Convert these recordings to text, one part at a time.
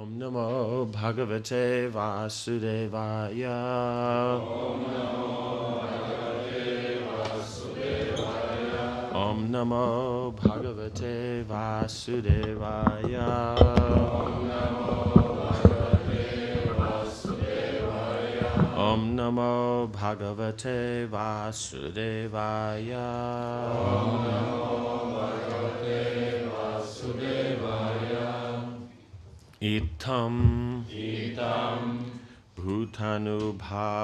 Om Namo Bhagavate Vasudevaya. Om Namo Bhagavate Vasudevaya. Om Namo Bhagavate Vasudevaya. Om Namo Bhagavate Vasudevaya. Om Namo Bhagavate Vasudevaya. Om Namo Bhagavate Vasudevaya. Itam Bhutanubhavo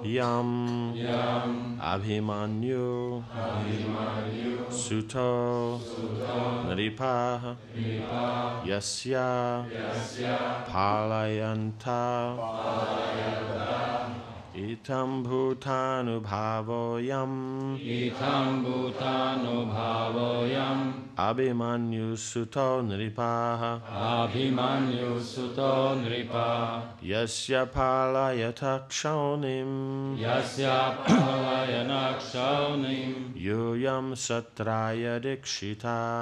Yam Abhimanyu Suto Nripa Yasya Palayanta Itam Bhutanubhavo Yam Abhimanyu Suto Nripa Yasya Palayata Kshonim Yuyam Satraya Dikshita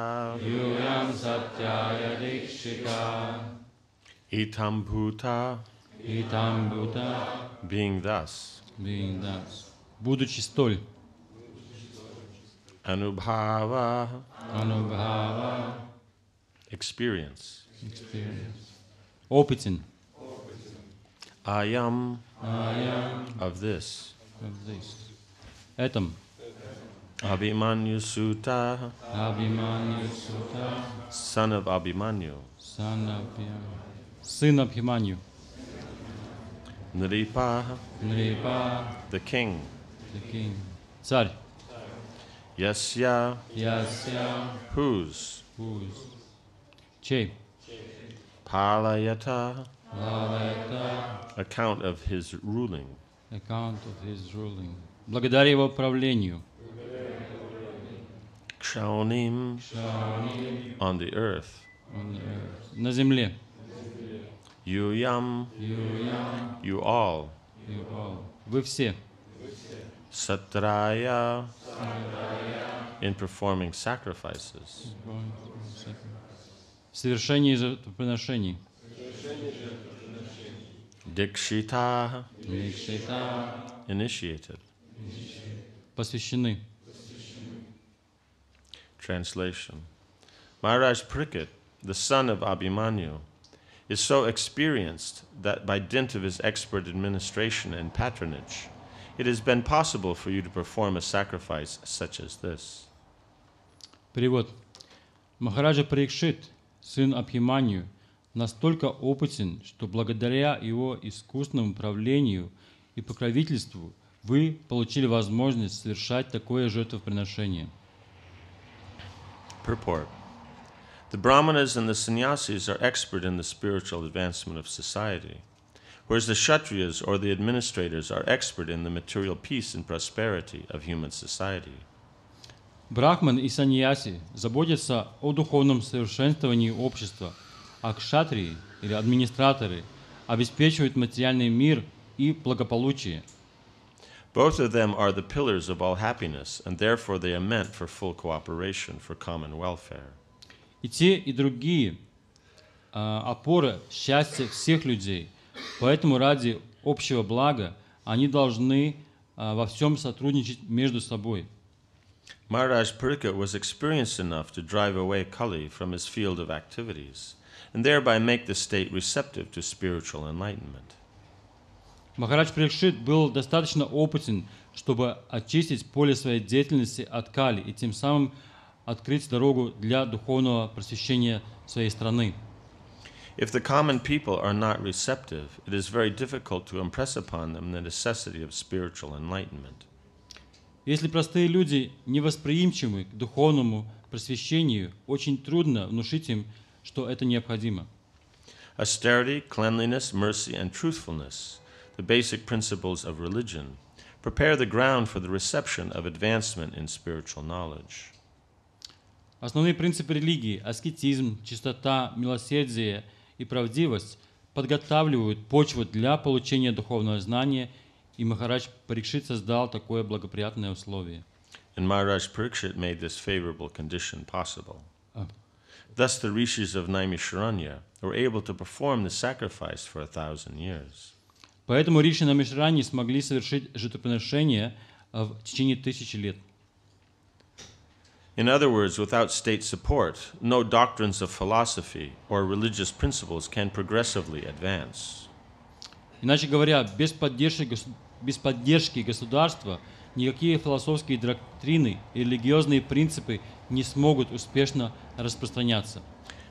Itam Bhuta being thus будучи столь Anubhava experience опытен Ayam of this этом Abhimanyu Sutta son of Abhimanyu сын Абхиманью, Nripa the king царь, Yasya whose чей Palayata account of his ruling account of his ruling, благодаря его правлению, Kshonim on the earth на земле, Yuyam you all вы все Satraya in performing sacrifices в совершении жертвоприношений, Dikshita initiated. посвящены. Translation. Maharaj Parikshit, the son of Abhimanyu, is so experienced that by dint of his expert administration and patronage, it has been possible for you to perform a sacrifice such as this. Перевод. Махараджа Парикшит, сын Абхиманью, настолько опытен, что благодаря его искусному правлению и покровительству вы получили возможность совершать такое жертвоприношение. Purport. The Brahmanas and the Sannyasis are expert in the spiritual advancement of society, whereas the Kshatriyas or the administrators are expert in the material peace and prosperity of human society. Брахман и саньяси заботятся о духовном совершенствовании общества, а кшатрии или администраторы обеспечивают материальный мир и благополучие. Both of them are the pillars of all happiness, and therefore they are meant for full cooperation for common welfare. И те, и другие опора счастья всех людей, поэтому ради общего блага они должны во всем сотрудничать между собой. Maharaj Parikshit was experienced enough to drive away Kali from his field of activities, and thereby make the state receptive to spiritual enlightenment. Махарадж Парикшит был достаточно опытен, чтобы очистить поле своей деятельности от Кали и тем самым открыть дорогу для духовного просвещения своей страны. If the common people are not receptive, it is very difficult to impress upon them the necessity of spiritual enlightenment. Если простые люди невосприимчивы к духовному просвещению, очень трудно внушить им, что это необходимо. Austerity, cleanliness, mercy, and truthfulness, the basic principles of religion, prepare the ground for the reception of advancement in spiritual knowledge. Основные принципы религии – аскетизм, чистота, милосердие и правдивость – подготавливают почву для получения духовного знания, и Махарадж Парикшит создал такое благоприятное условие. And Maharaj Parikshit made this favorable condition possible. Thus the rishis of Naimisharanya were able to perform the sacrifice for 1,000 years. Поэтому риши Намишрани смогли совершить жертвоприношение в течение 1000 лет. In other words, without state support, no doctrines of philosophy or religious principles can progressively advance. Иначе говоря, без поддержки государства никакие философские доктрины и религиозные принципы не смогут успешно распространяться.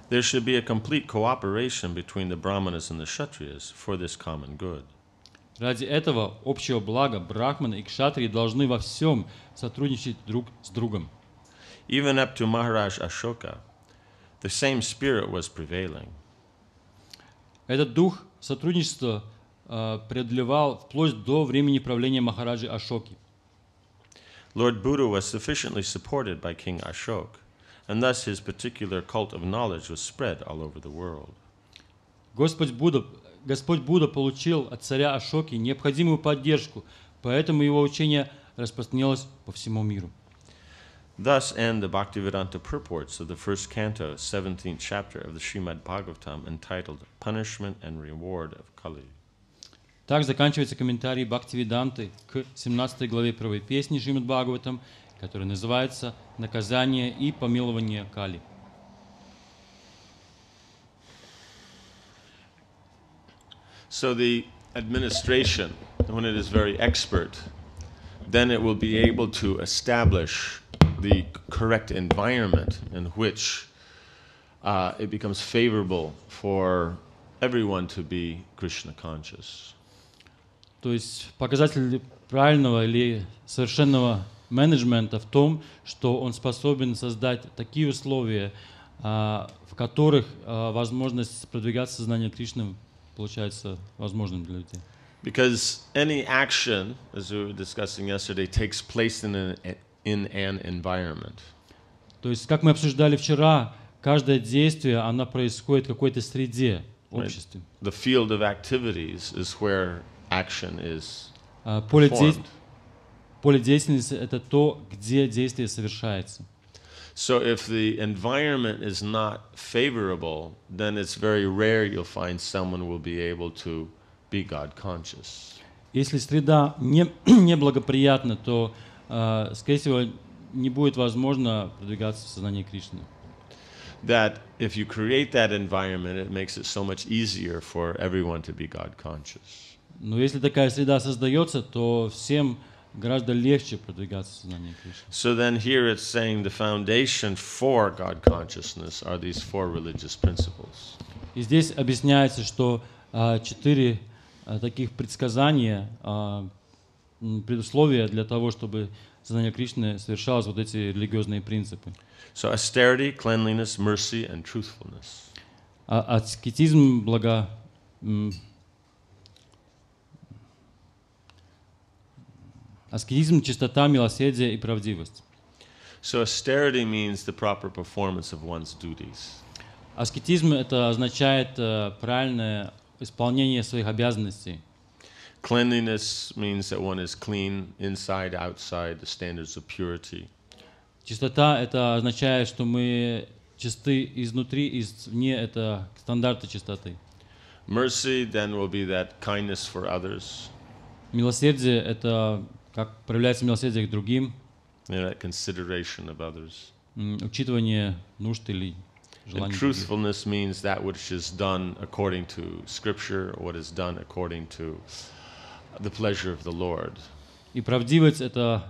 There should be a complete cooperation between the Brahmanas and the Kshatriyas for this common good. Ради этого общего блага брахманы и кшатрии должны во всем сотрудничать друг с другом. Even up to Maharaj Ashoka, the same spirit was prevailing. Этот дух сотрудничества преодолевал вплоть до времени правления Махараджи Ашоки. Lord Buddha was sufficiently supported by King Ashok, and thus his particular cult of knowledge was spread all over the world. Господь Будда получил от царя Ашоки необходимую поддержку, поэтому его учение распространилось по всему миру. Thus end the Bhaktivedanta purports of the first canto, 17th chapter of the Srimad Bhagavatam, entitled Punishment and Reward of Kali. Так заканчивается комментарий Бхактивиданты к 17 главе первой песни Сримад Бхагаватам, который называется «Наказание и помилование Кали». So the administration, when it is very expert, then it will be able to establish the correct environment in which it becomes favorable for everyone to be Krishna conscious. То есть показатель правильного или совершенного менеджмента в том, что он способен создать такие условия, в которых возможность продвигаться сознание Кришны получается возможным для людей. Because any action, as we were discussing yesterday, takes place in an environment. То есть, как мы обсуждали вчера, каждое действие, оно происходит в какой-то среде, обществе. The field of activities is where action is Поле performed. деятельности — это то, где действие совершается. So if the environment is not favorable, then it's very rare you'll find someone will be able to be God conscious. Если среда неблагоприятна, то, скорее всего, не будет возможно продвигаться в сознании Кришны. That if you create that environment, it makes it so much easier for everyone to be God conscious. Но если такая среда создается, то всем гораздо легче продвигаться в сознании Кришны. So then here it's saying the foundation for God consciousness are these four religious principles. И здесь объясняется, что 4 таких предсказания, предусловия для того, чтобы сознание Кришны совершалось вот эти религиозные принципы. So austerity, cleanliness, mercy, and truthfulness. Аскетизм, аскетизм, чистота, милосердие и правдивость. So austerity means the proper performance of one's duties. Аскетизм — это означает правильное исполнение своих обязанностей. Cleanliness means that one is clean inside, outside, the standards of purity. Чистота — это означает, что мы чисты изнутри, извне — это стандарты чистоты. Mercy then will be that kindness for others. Милосердие — это как проявляется милосердие к другим, That consideration of others. Учитывание нужд или And желаний других. truthfulness means that which is done according to Scripture, what is done according to the pleasure of the Lord. И правдивость — это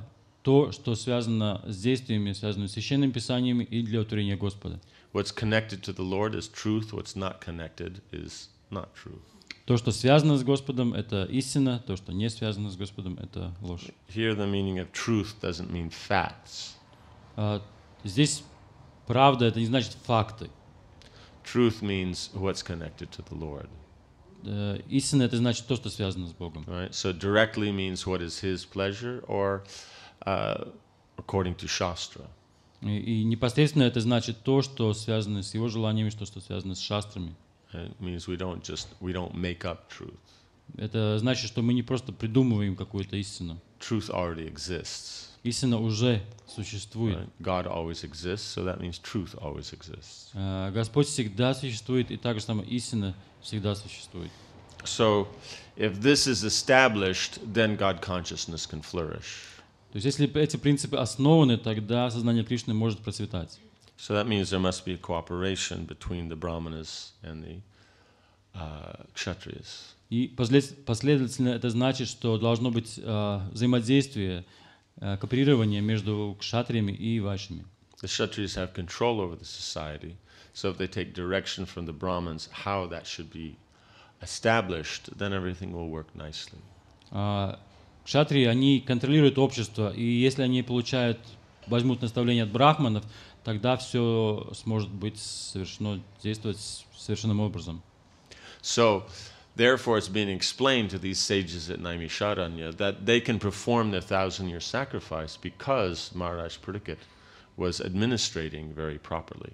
то, что связано с действиями, связанными с Священным Писанием и для утворения Господа. What's connected to the Lord is truth. What's not connected is not true. То, что связано с Господом, это истина, то, что не связано с Господом, это ложь. Here the meaning of truth doesn't mean facts. Здесь правда — это не значит факты. Truth means what's connected to the Lord. Истина — это значит то, что связано с Богом. Right? So directly means what is His pleasure or according to Shastra. И непосредственно это значит то, что связано с Его желаниями, то, что связано с шастрами. It means we don't make up truth. Это значит, что мы не просто придумываем какую-то истину. Truth already exists. Истина уже существует. Right? God always exists, so that means truth always exists. Господь всегда существует, и также самая истина всегда существует. So, if this is established, then God consciousness can flourish. То есть, если эти принципы основаны, тогда сознание Кришны может процветать. So that means there must be a cooperation between the Brahmanas and the Kshatriyas. И последовательно это значит, что должно быть взаимодействие, кооперирование между кшатриями и вайшами. The Kshatriyas have control over the society, so if they take direction from the Brahmins how that should be established, then everything will work nicely. Кшатрии, они контролируют общество, и если они возьмут наставления от брахманов, тогда все сможет быть совершено, действовать совершенным образом. So, therefore, it's being explained to these sages at Naimisharanya that they can perform their 1,000-year sacrifice because Maharaj Pariksit was administrating very properly.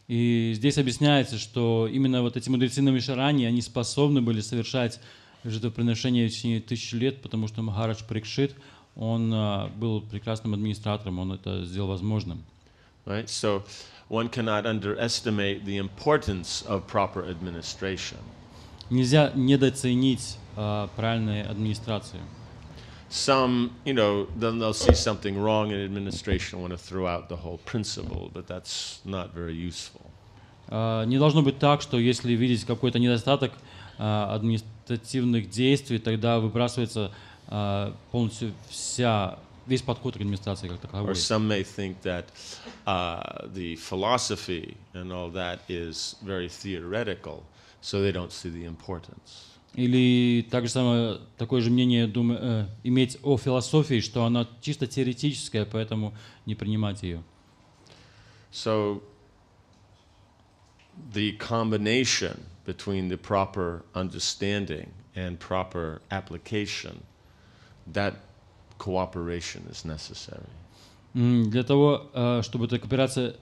И здесь объясняется, что именно вот эти мудрецы Наймишарани, они способны были совершать жертвоприношение в течение 1000 лет, потому что Махарадж Парикшит, он был прекрасным администратором, он это сделал возможным. Right? So, one cannot underestimate the importance of proper administration. Нельзя недооценить правильной администрации. Some, then they'll see something wrong in administration, want to throw out the whole principle, but that's not very useful. Не должно быть так, что если видеть какой-то недостаток административных действий, тогда выбрасывается полностью весь подход к администрации как таковой. Or some may think that the philosophy and all that is very theoretical, so they don't see the importance. Или такое же мнение иметь о философии, что она чисто теоретическая, поэтому не принимать ее. So, the combination between the proper understanding and proper application, that cooperation is necessary. Для того, чтобы эта кооперация,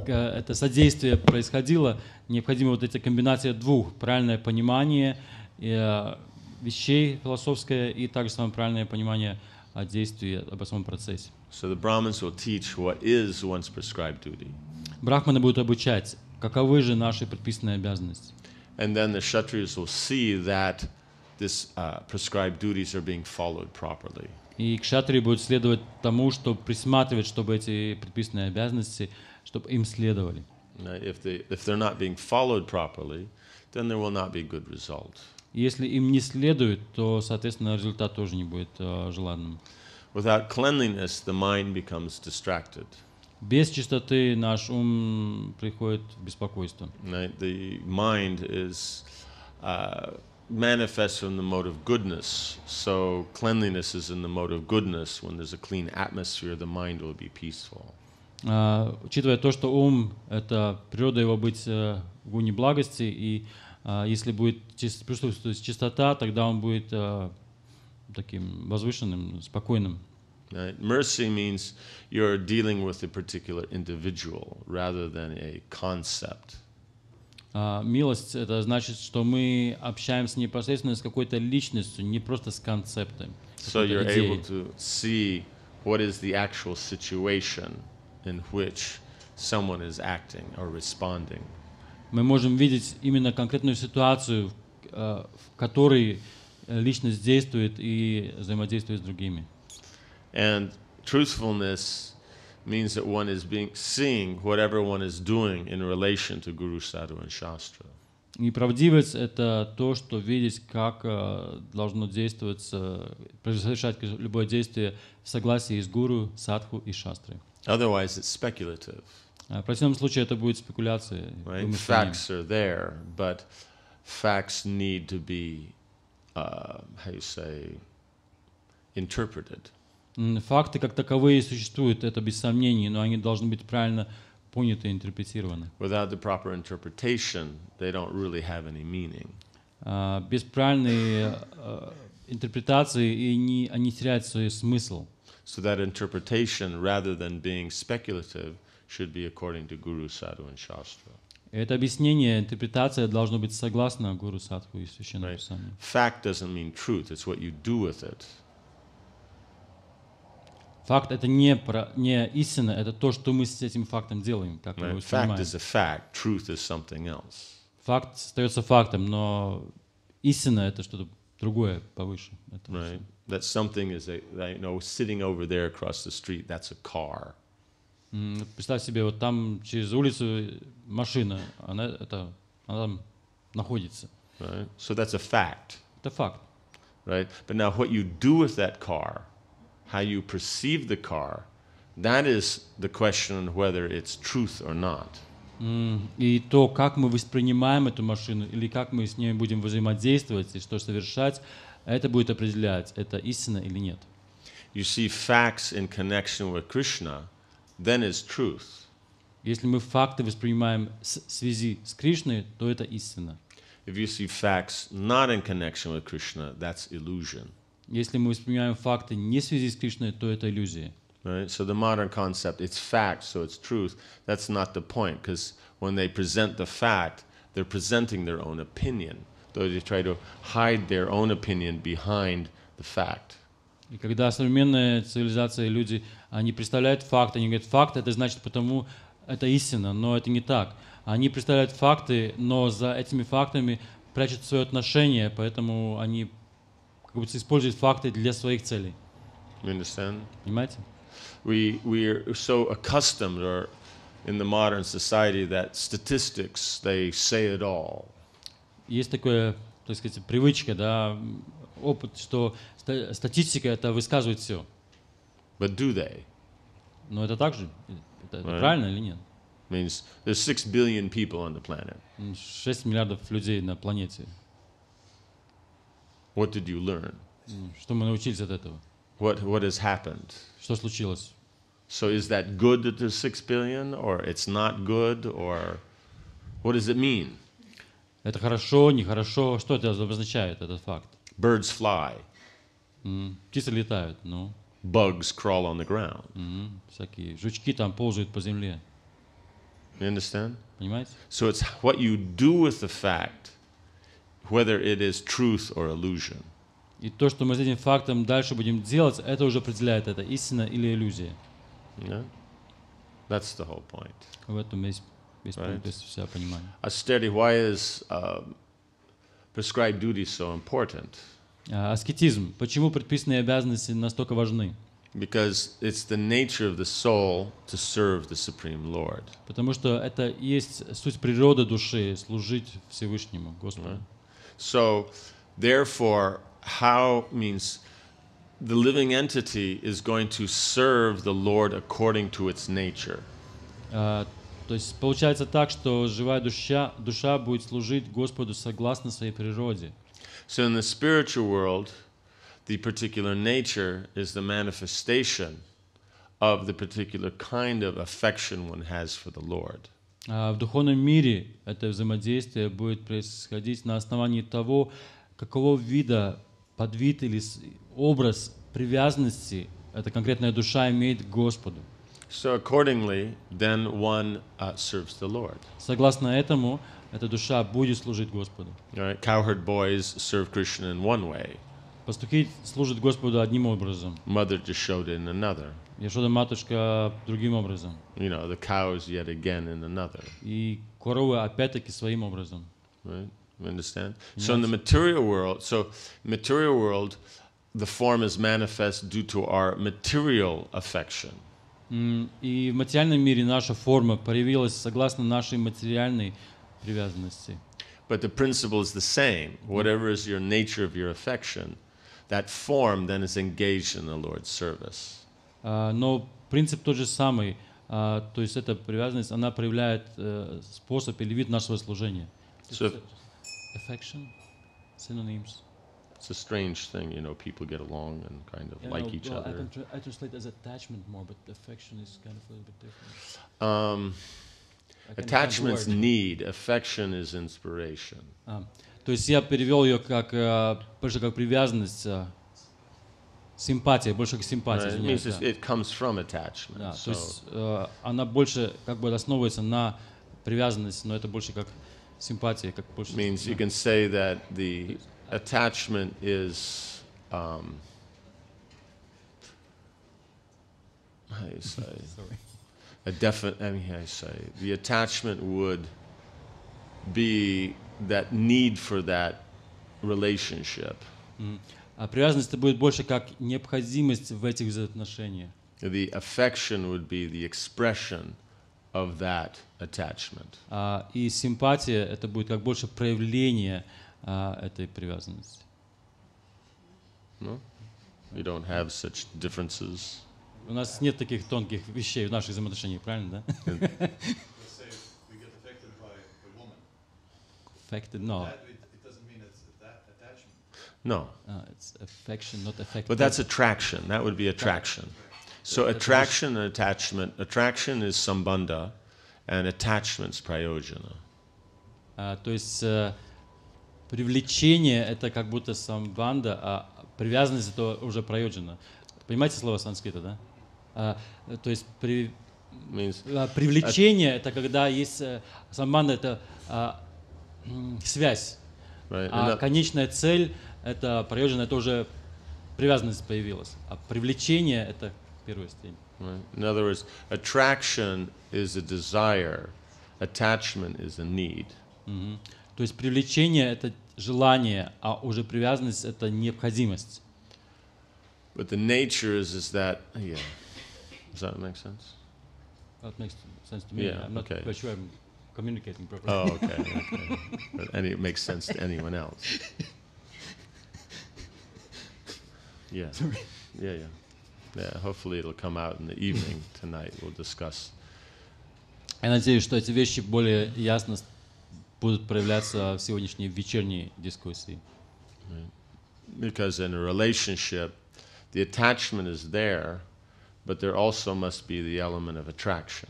это содействие происходило, необходима вот эта комбинация двух: правильное понимание вещей философское и также самое правильное понимание о действии, об самом процессе. So the Brahmins will teach what is one's prescribed duty. Брахманы будут обучать, каковы же наши предписанные обязанности. And then the Kshatriyas will see that this prescribed duties are being followed properly. И кшатрии будут следовать тому, чтобы присматривать, чтобы эти предписанные обязанности, чтобы им следовали. If they're not being followed properly, then there will not be good result. Если им не следует, то, соответственно, результат тоже не будет желанным. Without cleanliness, the mind becomes distracted. Без чистоты наш ум приходит в беспокойство. The mind is manifests from the mode of goodness. So cleanliness is in the mode of goodness. When there's a clean atmosphere, the mind will be peaceful. Учитывая то, что ум — это природа его быть в гуне благости, и если будет присутствовать чистота, тогда он будет таким возвышенным, спокойным. Mercy means you're dealing with a particular individual rather than a concept. Милость — это значит, что мы общаемся непосредственно с какой-то личностью, не просто с концептом. So you're able to see what is the actual situation in which someone is acting or responding. Мы можем видеть именно конкретную ситуацию, в которой личность действует и взаимодействует с другими. And truthfulness means that one is seeing whatever one is doing in relation to Guru, Sadhu and Shastra. И правдивость — это то, что видеть, как должно действовать, совершать любое действие в согласии с Гуру, Садху и Шастрой. Otherwise, it's speculative. В противном случае это будет спекуляция. Right? Facts are there, but facts need to be, interpreted. Факты как таковые существуют, это без сомнений, но они должны быть правильно поняты и интерпретированы. Without the proper interpretation, they don't really have any meaning. Без правильной интерпретации они теряют свой смысл. So that interpretation, rather than being speculative, should be according to Guru, Sadhu and Shastra. Это объяснение, интерпретация должно быть согласно Гуру, Садху и Священному Писанию. Fact doesn't mean truth, it's what you do with it. Факт — это не истина, это то, что мы с этим фактом делаем, как мы его Fact воспринимаем. is a fact. Truth is something else. Факт остается фактом, но истина — это что-то другое, повыше. Это Right? That something is sitting over there across the street. That's a car. Представь себе, вот там через улицу машина, она там находится. Right? So that's a fact. Это факт. Right? But now what you do with that car, how you perceive the car, that is the question whether it's truth or not. И то, как мы воспринимаем эту машину, или как мы с ней будем взаимодействовать и что совершать, это будет определять, это истина или нет. You see facts in connection with Krishna, then it's truth. Если мы факты воспринимаем в связи с Кришной, то это истина. If you see facts not in connection with Krishna, that's illusion. Если мы воспринимаем факты не в связи с Кришной, то это иллюзия. Right? So the modern concept, it's fact, so it's truth. That's not the point, because when they present the fact, they're presenting their own opinion. Though they try to hide their own opinion behind the fact. И когда современная цивилизация, люди, они представляют факт, они говорят, факт это значит потому, это истина, но это не так. Они представляют факты, но за этими фактами прячут свое отношение, поэтому они как будто используют факты для своих целей. You understand? Понимаете? We are so accustomed or in the modern society that statistics, they say it all. Есть такое, так сказать, привычка, да, опыт, что статистика это высказывает все. But do they? Но это так же? Это Right. правильно или нет? Means there's 6 billion people on the planet. 6 миллиардов людей на планете. What did you learn? Что мы научились от этого? What has happened? Что случилось? So is that good that there's 6 billion, or it's not good, or what does it mean? Это хорошо, нехорошо? Что это обозначает, этот факт? Birds fly, Птицы летают, ну, bugs crawl on the ground. всякие жучки там ползают по земле. You understand? Понимаете? So it's what you do with the fact, whether it is truth or illusion. И то, что мы с этим фактом дальше будем делать, это уже определяет, это истина или иллюзия. Yeah? That's the whole point. В этом весь Right. пункт, вся понимание. Austerity, why is prescribed duty so important? Аскетизм. Почему предписанные обязанности настолько важны? Because it's the nature of the soul to serve the Supreme Lord. Потому что это есть суть природы души, служить Всевышнему, Господу. So, therefore, how means the living entity is going to serve the Lord according to its nature. То есть получается так, что живая душа будет служить Господу согласно своей природе. So in the spiritual world, the particular nature is the manifestation of the particular kind of affection one has for the Lord. В духовном мире это взаимодействие будет происходить на основании того, какого вида, подвид или образ привязанности эта конкретная душа имеет к Господу. So accordingly, then one serves the Lord. Согласно этому, эта душа будет служить Господу. All right? Cowherd boys serve Krishna in one way. Пастухи служат Господу одним образом, Mother Jashoda in another. Яшода-матушка другим образом, You know, the cows yet again in another. и коровы опять-таки своим образом. Right? You understand? So in the material world, the form is manifest due to our material affection. И в материальном мире наша форма проявилась согласно нашей материальной привязанности. But the principle is the same. Whatever is your nature of your affection, that form then is engaged in the Lord's service. Но принцип тот же самый. То есть эта привязанность, она проявляет способ или вид нашего служения. So Affection? Synonyms? it's a strange thing, you know, people get along and kind of like each other. I translate as attachment more, but affection is kind of a little bit different. Attachment's need, affection is inspiration. То есть я перевел ее как больше как привязанность, симпатия, больше как симпатия. It means it comes from attachment. Да, So, то есть она больше как бы основывается на привязанности, но это больше как симпатия, как больше. means you can say that the attachment is how do you say, Sorry. the attachment would be that need for that relationship. А привязанность это будет больше как необходимость в этих взаимоотношениях. The affection would be the expression of that attachment. И симпатия это будет как больше проявление этой привязанности. No? We don't have such differences. У нас нет таких тонких вещей в наших взаимоотношениях, правильно, да? Let's say we get affected by a woman. Affected, no. It doesn't mean it's that attachment. No. It's affection, not affected. But that's attraction. That would be attraction. So attraction and attachment. Attraction is sambandha, and attachment's prayojana. То есть привлечение это как будто самбанда, а привязанность это уже прайоджана. Понимаете слово санскрита, да? То есть привлечение это когда есть самбанда, это связь, Right. а конечная цель это прайоджана, это уже привязанность появилась, а привлечение это первая степень. Right. In other words, attraction is a desire, attachment is a need. То есть привлечение это желание, а уже привязанность это необходимость. But the nature is that, yeah. Does that make sense? That makes sense to me. Yeah, I'm not okay. quite sure I'm communicating properly. Oh, okay. But it makes sense to anyone else. Yeah. Yeah, hopefully it'll come out in the evening tonight. We'll discuss. Я надеюсь, что эти вещи более ясно будут проявляться в сегодняшней вечерней дискуссии. Because in a relationship, the attachment is there, but there also must be the element of attraction.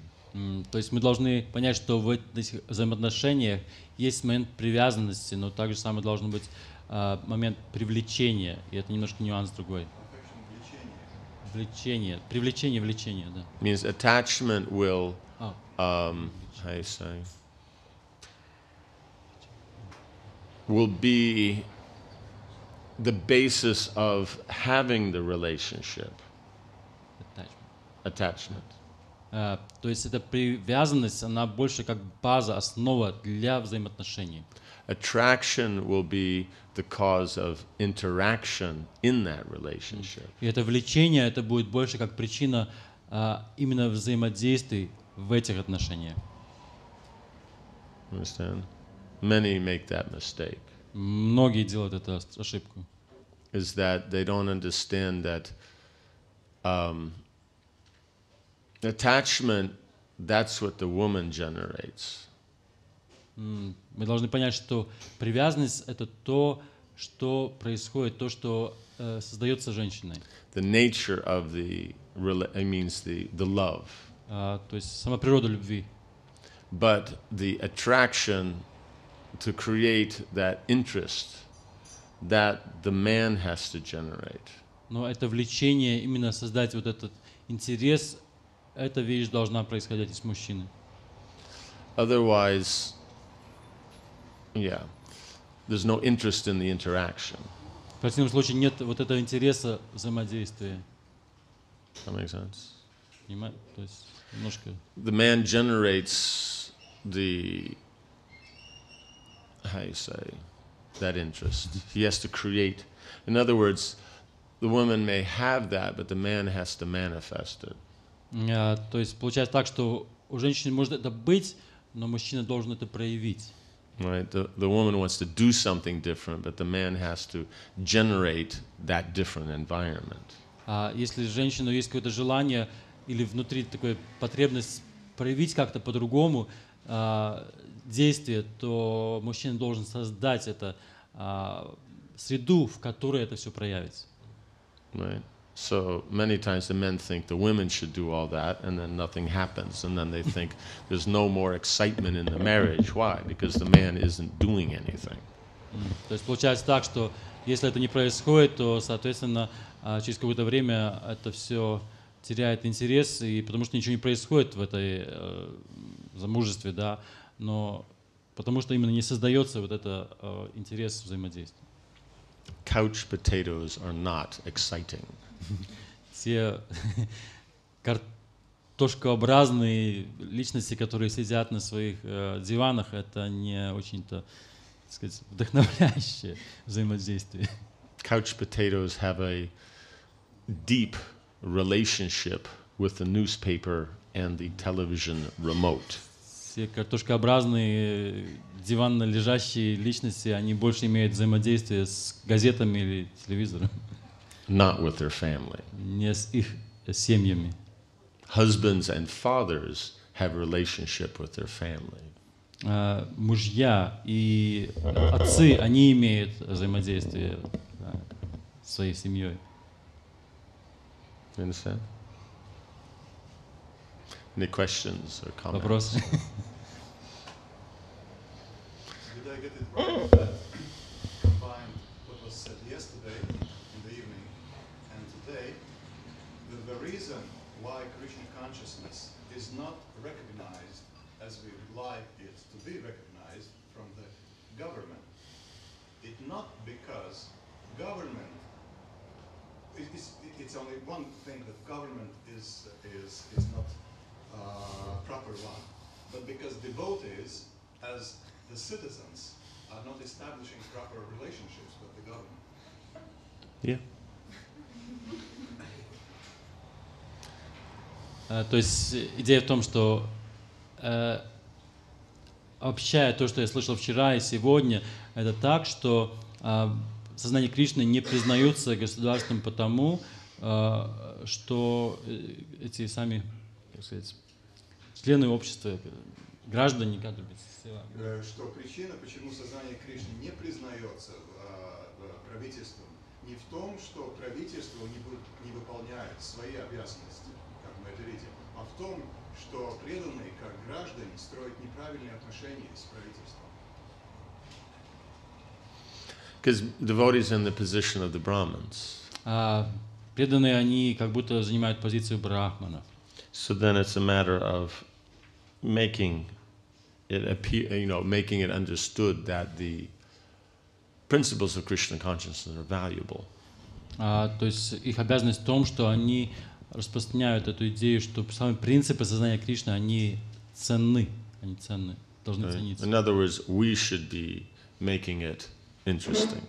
То есть мы должны понять, что в этих взаимоотношениях есть момент привязанности, но также самое должен быть момент привлечения, и это немножко нюанс другой. Влечение, привлечение, влечение, да. Means attachment will, how you say, will be the basis of having the relationship. Attachment. То есть эта привязанность, она больше как база, основа для взаимоотношений. Attraction will be the cause of interaction in that relationship. И это влечение, это будет больше как причина именно взаимодействий в этих отношениях. Understand? Many make that mistake. Многие делают эту ошибку. Is that they don't understand that attachment, that's what the woman generates. Мы должны понять, что привязанность — это то, что происходит, то, что создается женщиной. The nature of the love. То есть сама природа любви. But the attraction to create that interest that the man has to generate. Но это влечение, именно создать вот этот интерес, эта вещь должна происходить из мужчины. Otherwise, yeah, there's no interest in the interaction. В противном случае нет вот этого интереса взаимодействия. That makes sense? Понимаете? То есть немножко. The man generates the, how you say, that interest. He has to create. In other words, the woman may have that, but the man has to manifest it. То есть получается так, что у женщины может это быть, но мужчина должен это проявить. Right? The woman wants to do something different, but the man has to generate that different environment. А если женщину есть какое-то желание или внутри такая потребность проявить как-то по-другому действие, то мужчина должен создать это среду, в которой это все проявится. Right? So many times the men think the women should do all that, and then nothing happens, and then they think there's no more excitement in the marriage. Why? Because the man isn't doing anything. То есть получается так, что если это не происходит, то, соответственно, через какое-то время это все теряет интерес, и потому что ничего не происходит в этой замужестве, да, но потому что именно не создается вот это интерес взаимодействия. Couch potatoes are not exciting. Те картошкообразные личности, которые сидят на своих диванах, это не очень-то, так сказать, вдохновляющее взаимодействие. Couch potatoes have a deep relationship with the newspaper and the television remote. Все картошкообразные диванно лежащие личности, они больше имеют взаимодействие с газетами или телевизором, Not with their family. не с их семьями. Husbands and fathers have a relationship with their family. Мужья и отцы, они имеют взаимодействие с своей семьей. You understand? Any questions or comments? Вопросы? Did I get it right that combined what was said yesterday in the evening and today, that the reason why Krishna consciousness is not recognized as we would like it to be recognized from the government, it's not because government, it's only one thing that government is not proper one, but because devotees as the citizens are not establishing proper relationships with the government. Yeah. То есть идея в том, что обобщая то, что я слышал вчера и сегодня, это так, что сознание Кришны не признается государством потому, что эти сами, как сказать, члены общества, граждане, Что причина, почему сознание Кришны не признается правительством, не в том, что правительство не выполняет свои обязанности, как мы это видим, а в том, что преданные, как граждане, строят неправильные отношения с правительством. Because devotees are in the position of the Brahmins. Преданные, они как будто занимают позицию брахманов. So then it's a matter of making it appear, making it understood that the principles of Krishna consciousness are valuable. То есть их обязанность в том, что они распространяют эту идею, что сами принципы сознания Кришны, они ценны, должны цениться. In other words, we should be making it interesting.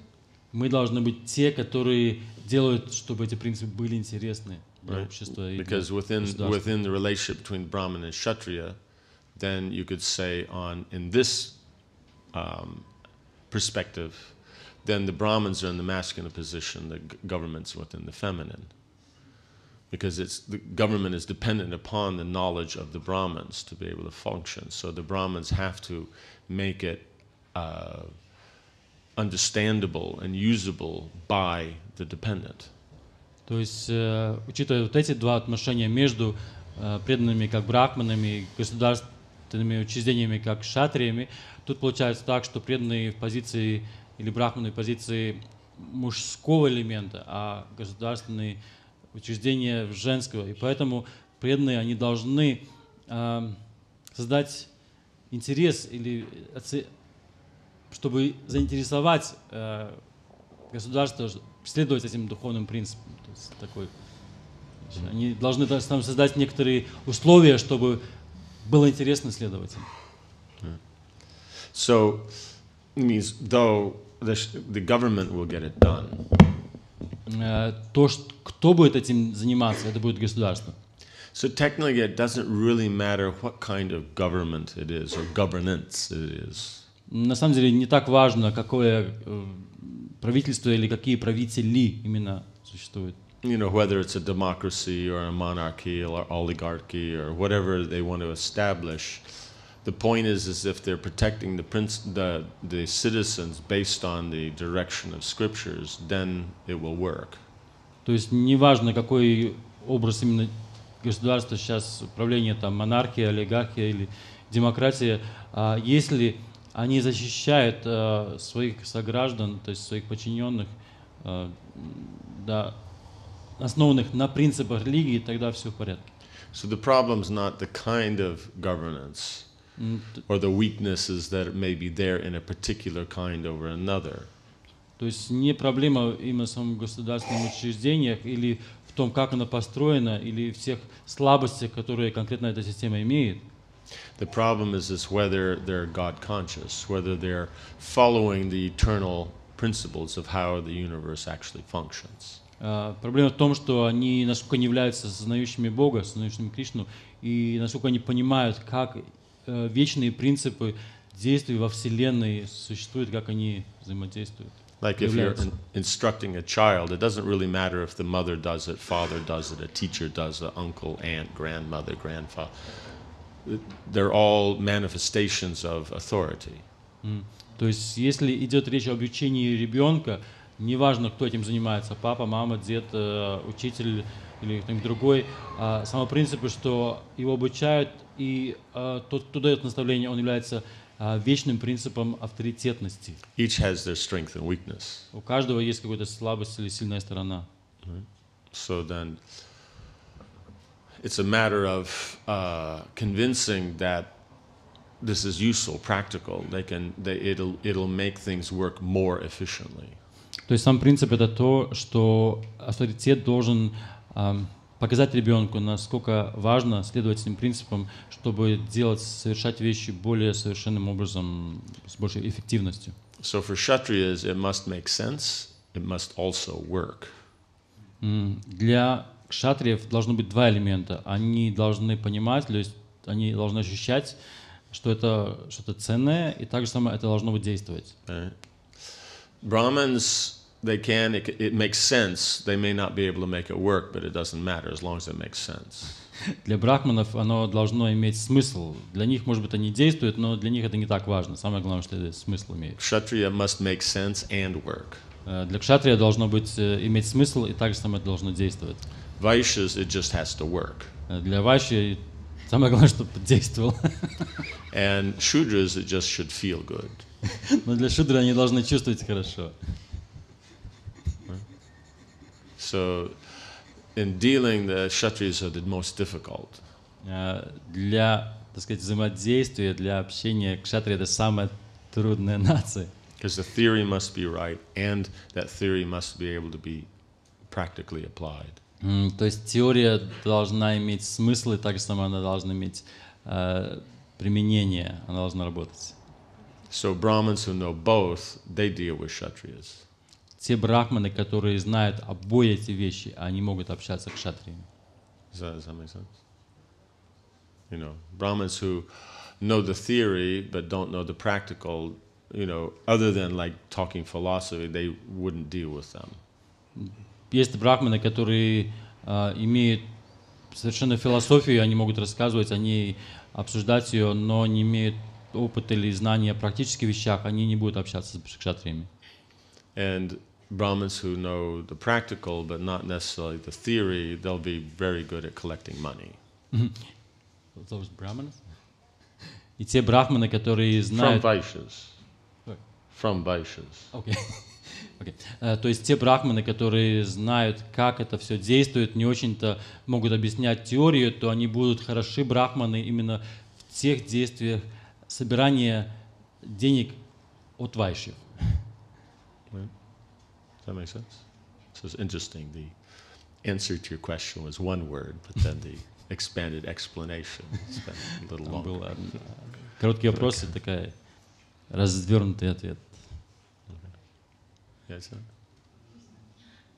Мы должны быть те, которые делают, чтобы эти принципы были интересны для общества и для Because within государства. the relationship between Brahman and Kshatriya, then you could say in this perspective, then the Brahmins are in the masculine position, the government's within the feminine. Because the government is dependent upon the knowledge of the Brahmins to be able to function. So the Brahmins have to make it understandable and usable by the dependent. То есть, учитывая вот эти два отношения между преданными как брахманами и государственными учреждениями как кшатриями, тут получается так, что преданные в позиции или брахманы в позиции мужского элемента, а государственные учреждения женского. И поэтому преданные, они должны создать интерес или чтобы заинтересовать государство следовать этим духовным принципам. То есть они должны там создать некоторые условия, чтобы было интересно следовать им. So it means though the government will get it done. Кто будет этим заниматься, это будет государство. So technically it doesn't really matter what kind of government it is or governance it is. На самом деле не так важно, какое правительство или какие правители именно существуют. Whether it's a democracy or a monarchy or oligarchy or whatever they want to establish, the point is if they're protecting the citizens based on the direction of scriptures, then it will work. То есть неважно, какой образ именно государства сейчас, управление, там, монархия, олигархия или демократия, если они защищают своих сограждан, то есть своих подчиненных, основанных на принципах религии, тогда все в порядке. So the problem's not the kind of governance or the weaknesses that may be there in a particular kind over another. То есть не проблема именно в самом государственных учреждениях или в том, как она построена, или в тех слабостях, которые конкретно эта система имеет. The problem is whether they're God conscious, whether they're following the eternal principles of how the universe actually functions. Проблема в том, что они насколько не являются сознающими Бога, сознающими Кришну, и насколько они понимают, как вечные принципы действий во Вселенной существуют, как они взаимодействуют. Like if you're instructing a child, it doesn't really matter if the mother does it, father does it, a teacher does it, uncle, aunt, grandmother, grandfather. They're all manifestations of authority. То есть, если идет речь об обучении ребенка, неважно, кто этим занимается, папа, мама, дед, учитель или кто-нибудь другой, само принцип, что его обучают, и тот, кто дает наставление, он является вечным принципом авторитетности. Each has their strength and weakness. У каждого есть какая-то слабость или сильная сторона. So then, it's a matter of convincing that this is useful, practical. It'll make things work more efficiently. То есть сам принцип это то, что авторитет должен показать ребенку, насколько важно следовать этим принципам, чтобы совершать вещи более совершенным образом, с большей эффективностью. So for Kshatriyas, it must make sense. It must also work. Для кшатриев должно быть два элемента. Они должны понимать, то есть они должны ощущать, что это что-то ценное, и также самое это должно быть действовать. Right. Brahmins, it makes sense. They may not be able to make it work, but it doesn't matter as long as it makes sense. Для брахманов оно должно иметь смысл. Для них, может быть, они действуют, но для них это не так важно. Самое главное, что это смысл имеет. Kshatriya must make sense and work. Для кшатрия должно быть иметь смысл, и также самое это должно действовать. Vaishyas, it just has to work. Для вайши самое главное, чтобы действовал. And Shudras, it just should feel good. Но для шудры они должны чувствовать хорошо. So, in dealing, the Kshatriyas are the most difficult. Для, так сказать, взаимодействия, для общения кшатрия это самая трудная нация. Because the theory must be right, and that theory must be able to be practically applied. То есть теория должна иметь смысл, и так же само она должна иметь применение, она должна работать. So Brahmins who know both, they deal with Kshatriyas. Те брахманы, которые знают обои эти вещи, они могут общаться с кшатриями. Does that make sense? You know, Brahmins who know the theory but don't know the practical, you know, other than like talking philosophy, they wouldn't deal with them. Есть брахманы, которые имеют совершенно философию, они могут рассказывать о ней, обсуждать ее, но не имеют опыта или знания о практических вещах, они не будут общаться с кшатриями. And Brahmins who know the practical but not necessarily the theory, they'll be very good at collecting money. Those brahmanas? И те брахманы, которые знают... From Vaishyas. From Vaishyas. Okay. Okay. То есть те брахманы, которые знают, как это все действует, не очень-то могут объяснять теорию, то они будут хороши брахманы именно в тех действиях собирания денег от вайшев. Does that make sense? So it's interesting. The answer to your question was one word, but then the expanded explanation spent a little longer. Был короткий вопрос и такой развернутый ответ. Yes, sir?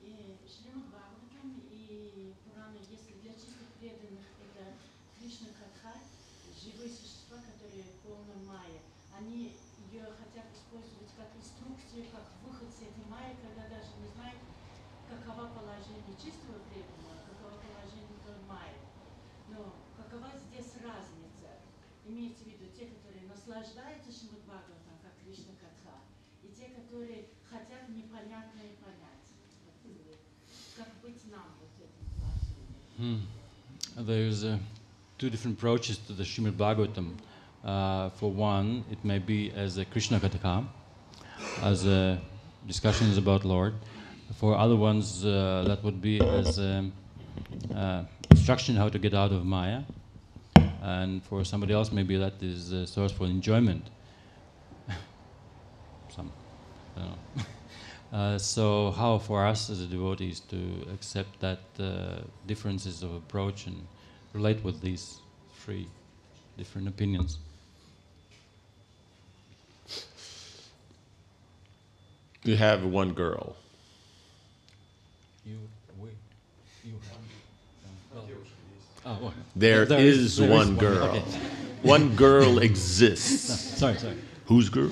Шримад Бхагаватам и Пурана, если для чистых преданных это Кришна Катха, живые существа, которые полны майя, они ее хотят использовать как инструкцию, как выход с этой майи, когда даже не знают, каково положение чистого преданного, каково положение майи. Но какова здесь разница? Имеется в виду те, которые наслаждаются Шримад Бхагаватам, как Кришна Катха, и те, которые хотят непонятное понять. Как быть нам вот этим положением? There's two different approaches to the Srimad Bhagavatam. For one, it may be as a Krishna Katha, as discussions about Lord. For other ones, that would be as instruction how to get out of Maya. And for somebody else, maybe that is a source for enjoyment. I don't know. So how for us as a devotees to accept that differences of approach and relate with these three different opinions? You have one girl. There is one girl. Okay. One girl exists. Sorry. Whose girl?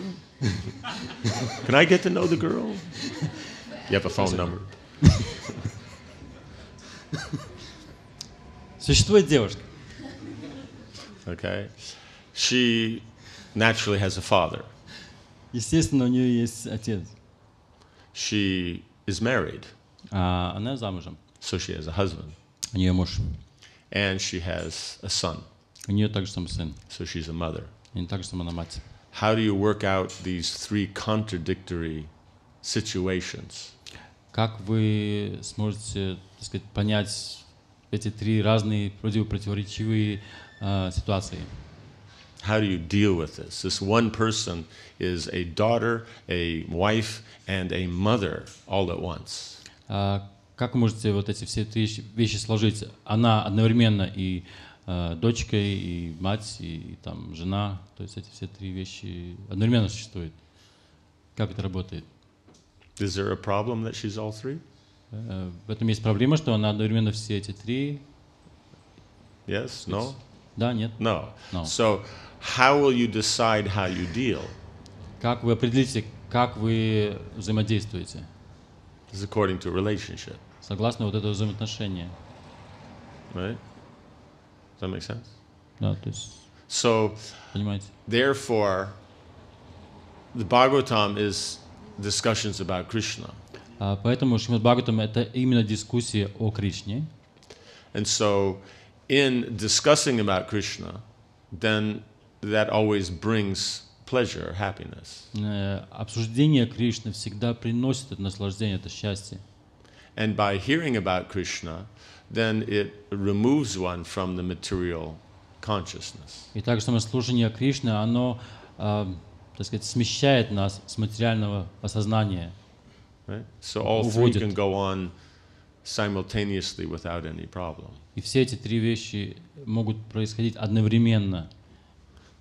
Can I get to know the girl? You have a phone number. Существует девушка. Okay. She naturally has a father. Естественно, у нее есть отец. She is married, Она замужем. so she has a husband. У нее муж. And she has a son, У нее также сам сын. so she's a mother. И также сама она мать. How do you work out these three contradictory situations? Как вы сможете, так сказать, понять эти три разные противоречивые ситуации? How do you deal with this? This one person is a daughter, a wife, and a mother all at once. Как вы можете вот эти все три вещи сложить? Она одновременно и дочка, и мать, и там жена. То есть эти все три вещи одновременно существуют. Как это работает? Is there a problem that she's all three? В этом есть проблема, что она одновременно все эти три. Yes? No? Да, нет? No. No. So how will you decide how you deal? Как вы определите, как вы взаимодействуете? This is according to relationship, Согласно вот этого взаимоотношения. right? Does that make sense? Да, то есть, So понимаете? therefore, the Bhagavatam is discussions about Krishna. Поэтому Шримад Бхагаватам — это именно дискуссия о Кришне. And so in discussing about Krishna, then that always brings pleasure, happiness. Обсуждение Кришны всегда приносит это наслаждение, это счастье. And by hearing about Krishna, then it removes one from the material consciousness. И также самослужение Кришны, оно, так сказать, смещает нас с материального осознания. Right? So all three can go on simultaneously without any problem. И все эти три вещи могут происходить одновременно,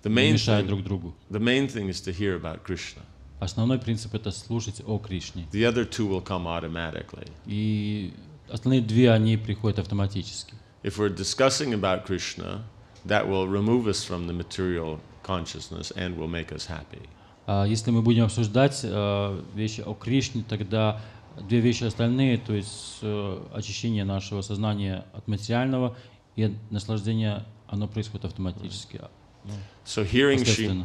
не мешая друг другу. The main thing is to hear about Krishna. Основной принцип — это слушать о Кришне. The other two will come automatically. И остальные две, они приходят автоматически. If we're discussing about Krishna, that will remove us from the material consciousness and will make us happy. Если мы будем обсуждать вещи о Кришне, тогда две вещи остальные, то есть очищение нашего сознания от материального и наслаждение, оно происходит автоматически. So hearing Естественно.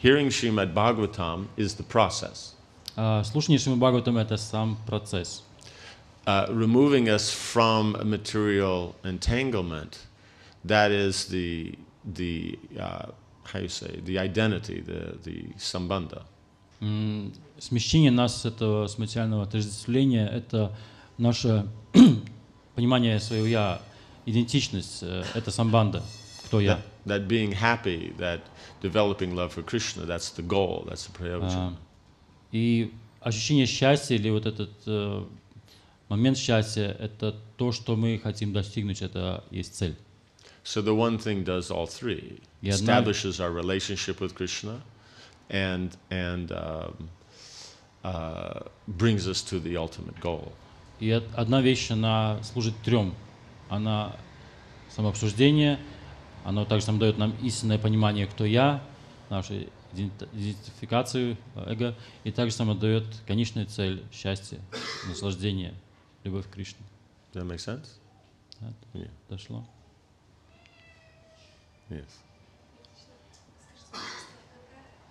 Srimad Bhagavatam is the process. Слушание Шримад Бхагаватам — это сам процесс. Removing us from material entanglement, that is the how you say, the identity, the sambandha. Смещение нас с этого с материального отождествления — это наше понимание своего я, идентичность, это самбанда, кто я. That being happy, that developing love for Krishna, that's the goal, that's the prayojan. И ощущение счастья или вот этот момент счастья — это то, что мы хотим достигнуть, это есть цель. So the one thing does all three, establishes our relationship with Krishna, and brings us to the ultimate goal. И одна вещь, она служит трем. Она самообсуждение, оно также нам дает нам истинное понимание, кто я, нашу идентификацию эго, и также само дает конечную цель — счастье, наслаждение, любовь к Кришне. Does that make sense? Да, Yeah. дошло. Yes.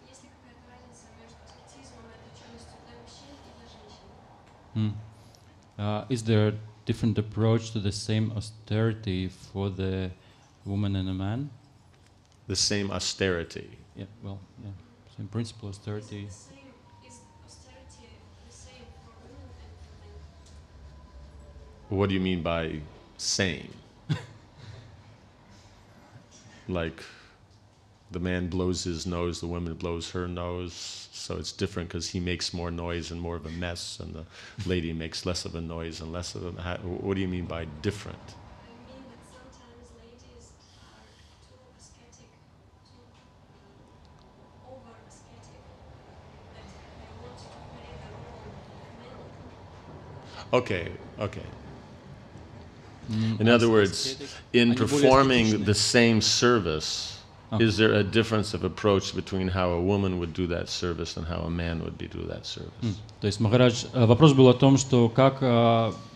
Есть ли какая-то разница между аскетизмом и отреченностью для мужчин и для женщин? Is there a different approach to the same austerity for the woman and a man? The same austerity. Yeah, well, yeah, same principle, austerity. Is austerity the same for women and for men? What do you mean by same? Like the man blows his nose, the woman blows her nose. So it's different because he makes more noise and more of a mess, and the lady makes less of a noise and less of a... What do you mean by different? I mean that sometimes ladies are too ascetic, too over ascetic, that they want to play the role of men. Okay. In other words, in performing the same service, is there a difference of approach between how a woman would do that service and how a man would do that service? То есть, Махарадж, вопрос был о том, что как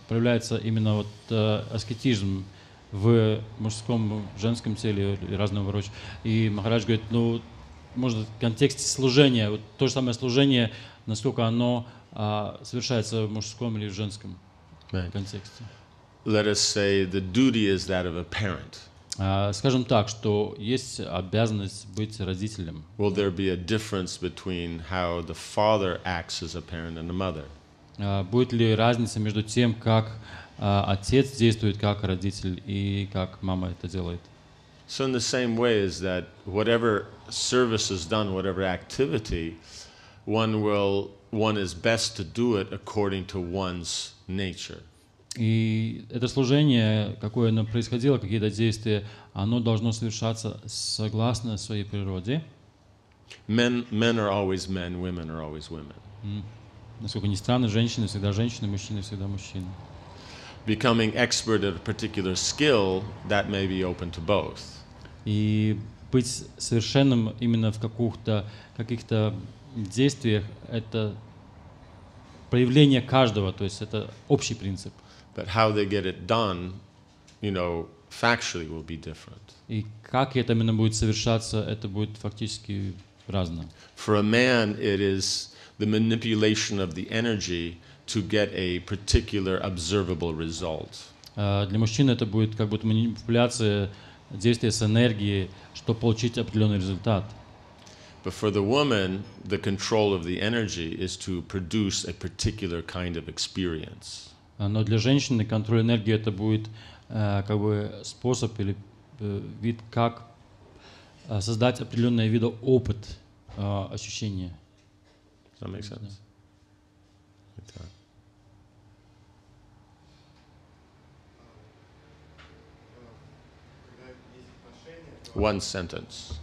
проявляется именно вот аскетизм в мужском, женском теле и разного рода. И Махарадж говорит, ну, может, в контексте служения, вот то же самое служение, насколько оно совершается в мужском или в женском контексте. Let us say the duty is that of a parent. Скажем так, что есть обязанность быть родителем. Will there be a difference between how the father acts as a parent and a mother? Будет ли разница между тем, как отец действует как родитель и как мама это делает? So in the same way is that whatever service is done, whatever activity, one is best to do it according to one's nature. И это служение, какое оно происходило, какие-то действия, оно должно совершаться согласно своей природе. Men are always men, women are always women. Насколько ни странно, женщины всегда женщины, мужчины всегда мужчины. Becoming expert at a particular skill, that may be open to both. И быть совершенным именно в каких-то действиях, это проявление каждого, то есть это общий принцип. But how they get it done, factually will be different. И как это именно будет совершаться, это будет фактически разно. For a man, it is the manipulation of the energy to get a particular observable result. Для мужчины это будет как будто манипуляция, действие с энергией, чтобы получить определенный результат. But for the woman, the control of the energy is to produce a particular kind of experience. Но для женщины контроль энергии это будет как бы способ или вид, как создать определенный вид опыт ощущения. Does that make sense? One sentence.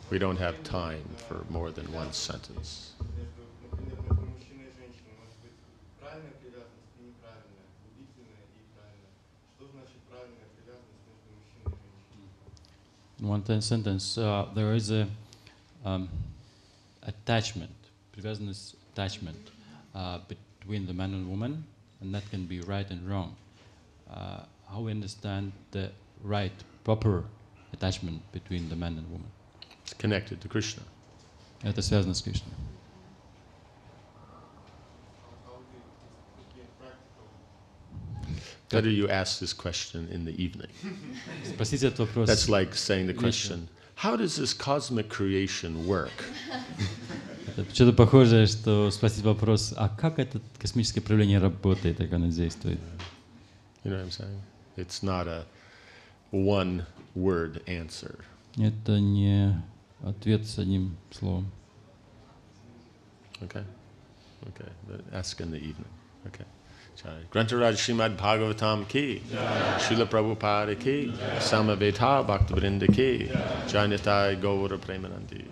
We don't have time for more than one sentence. One sentence. There is a attachment, привязанность, attachment between the man and woman, and that can be right and wrong. How we understand the right, proper attachment between the man and woman? It's connected to Krishna. Это связано с Кришной. Better you ask this question in the evening. Спросите этот вопрос. That's like saying the question, how does this cosmic creation work? Это что-то похожее, что спросить вопрос, а как это космическое проявление работает, как оно действует? You know what I'm saying? It's not a one-word answer. Это не ответ с одним словом. Okay? Okay. Ask in the evening. Okay. Grantaraj Srimad Bhagavatam ki, Srila Prabhupada ki, Samaveta Bhaktivinoda ki, Jai Nitai Gaura Premanandi.